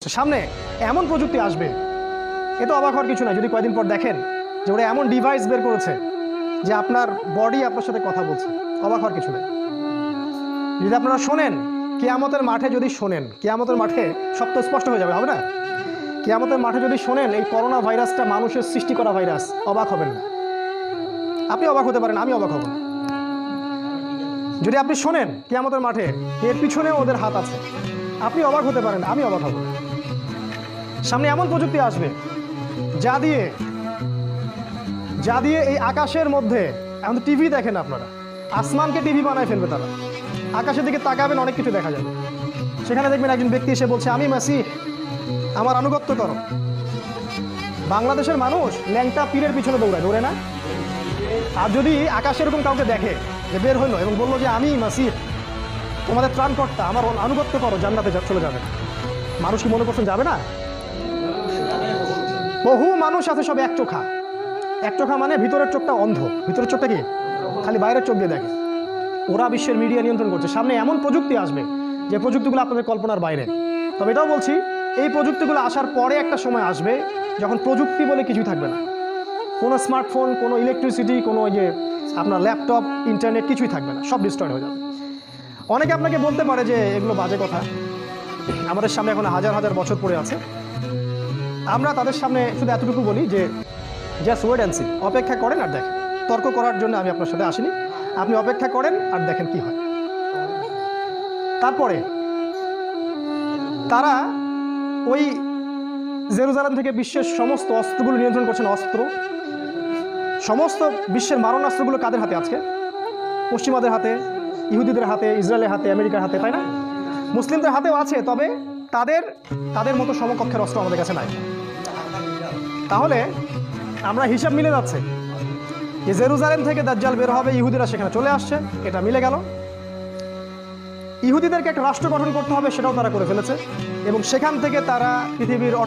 সামনে এমন প্রযুক্তি আসবে, এ তো অবাক হওয়ার কিছু না যদি কয়েকদিন পর দেখেন যে ওরা এমন ডিভাইস বের করেছে যে আপনার বডি আপনার সাথে কথা বলছে। অবাক হওয়ার কিছু নেই। যদি আপনারা শোনেন কিয়ামতের মাঠে, যদি শোনেন কিয়ামতের মাঠে সব তো স্পষ্ট হয়ে যাবে, হবে না? কিয়ামতের মাঠে যদি শোনেন এই করোনা ভাইরাসটা মানুষের সৃষ্টি করা ভাইরাস, অবাক হবেন না। আপনি অবাক হতে পারেন, আমি অবাক হব না। যদি আপনি শোনেন কিয়ামতের মাঠে এর পিছনে ওদের হাত আছে, আপনি অবাক হতে পারেন, আমি অবাক হব না। সামনে এমন প্রযুক্তি আসবে যা দিয়ে এই আকাশের মধ্যে, এখন তো টিভি দেখেন আপনারা, আসমানকে টিভি বানায় ফেলবে তারা। আকাশের দিকে তাকাবেন, অনেক কিছু দেখা যাবে। সেখানে দেখবেন একজন ব্যক্তি এসে বলছে, আমি মাসিহ, আমার আনুগত্য করো। বাংলাদেশের মানুষ ল্যাংটা পীরের পিছনে দৌড়ে না? আর যদি আকাশে এরকম কাউকে দেখে যে বের হইলো এবং বললো যে আমি মাসিহ, তোমাদের ত্রাণকর্তা, আমার আনুগত্য করো, জান্নাতে চলে যাবে, মানুষ কি মনে করছেন যাবে না? বহু মানুষ আছে সব এক চোখা। এক চোখা মানে ভিতরের চোখটা অন্ধ, ভিতরের চোখটা কি খালি বাইরের চোখ দিয়ে দেখে। ওরা বিশ্বের মিডিয়া নিয়ন্ত্রণ করছে। সামনে এমন প্রযুক্তি আসবে যে প্রযুক্তিগুলো আপনাদের কল্পনার বাইরে। তবে এটাও বলছি, এই প্রযুক্তিগুলো আসার পরে একটা সময় আসবে যখন প্রযুক্তি বলে কিছুই থাকবে না। কোনো স্মার্টফোন, কোনো ইলেকট্রিসিটি, কোনো যে আপনার ল্যাপটপ, ইন্টারনেট কিছুই থাকবে না, সব ডিস্ট্রয় হয়ে যাবে। অনেকে আপনাকে বলতে পারে যে এগুলো বাজে কথা, আমাদের সামনে এখন হাজার হাজার বছর পড়ে আছে। আমরা তাদের সামনে শুধু এতটুকু বলি যে জাস্ট ওয়েট অ্যান্ড সি, অপেক্ষা করেন আর দেখেন। তর্ক করার জন্য আমি আপনার সাথে আসিনি, আপনি অপেক্ষা করেন আর দেখেন কি হয়। তারপরে তারা ওই জেরুজালেম থেকে বিশ্বের সমস্ত অস্ত্রগুলো নিয়ন্ত্রণ করছেন। সমস্ত বিশ্বের মারণাস্ত্রগুলো কাদের হাতে আজকে? পশ্চিমাদের হাতে, ইহুদিদের হাতে, ইসরায়েলের হাতে, আমেরিকার হাতে, তাই না? মুসলিমদের হাতেও আছে, তবে তাদের মতো সমকক্ষের অস্ত্র আমাদের কাছে নাই। তাহলে আমরা হিসাব মিলে যাচ্ছে যে জেরুজালেম থেকে দাজ্জাল বের হবে, ইহুদিরা সেখানে চলে আসছে, এটা মিলে গেল। ইহুদিদেরকে একটা রাষ্ট্র গঠন করতে হবে, সেটাও তারা করে ফেলেছে, এবং সেখান থেকে তারা পৃথিবীর